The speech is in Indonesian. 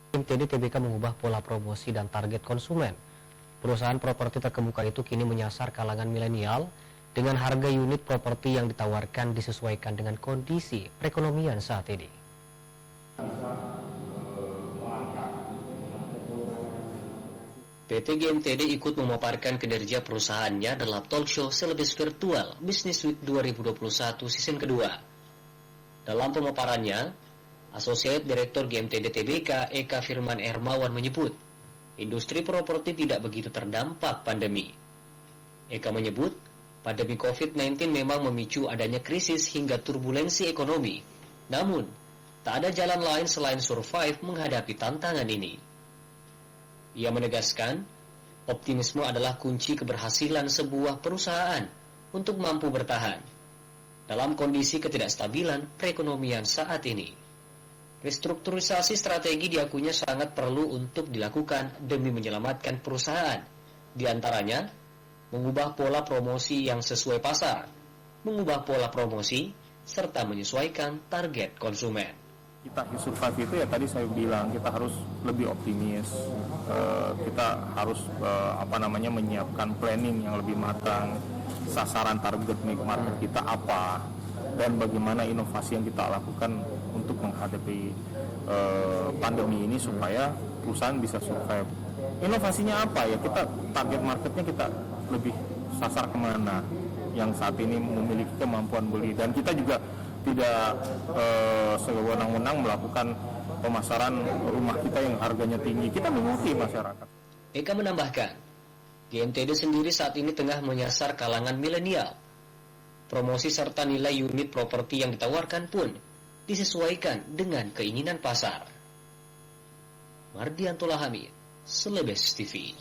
GMTD TBK mengubah pola promosi dan target konsumen. Perusahaan properti terkemuka itu kini menyasar kalangan milenial dengan harga unit properti yang ditawarkan disesuaikan dengan kondisi perekonomian saat ini. PT GMTD ikut memaparkan kinerja perusahaannya dalam talk show Selebes Virtual Business Week 2021 season kedua. Dalam pemaparannya, Associate Director GMTD TBK Eka Firman Hermawan menyebut, industri properti tidak begitu terdampak pandemi. Eka menyebut, pandemi COVID-19 memang memicu adanya krisis hingga turbulensi ekonomi. Namun, tak ada jalan lain selain survive menghadapi tantangan ini. Ia menegaskan, optimisme adalah kunci keberhasilan sebuah perusahaan untuk mampu bertahan dalam kondisi ketidakstabilan perekonomian saat ini. Restrukturisasi strategi diakuinya sangat perlu untuk dilakukan demi menyelamatkan perusahaan, di antaranya mengubah pola promosi yang sesuai pasar, mengubah pola promosi, serta menyesuaikan target konsumen. Kita survive itu ya tadi saya bilang kita harus lebih optimis, kita harus menyiapkan planning yang lebih matang, sasaran target market kita apa, dan bagaimana inovasi yang kita lakukan untuk menghadapi pandemi ini supaya perusahaan bisa survive. Inovasinya apa ya, kita target marketnya kita lebih sasar kemana yang saat ini memiliki kemampuan beli, dan kita juga tidak sewenang-wenang melakukan pemasaran rumah kita yang harganya tinggi. Kita mengikuti masyarakat. Eka menambahkan, GMTD sendiri saat ini tengah menyasar kalangan milenial. Promosi serta nilai unit properti yang ditawarkan pun disesuaikan dengan keinginan pasar. Mardianto Hamid, Selebes TV.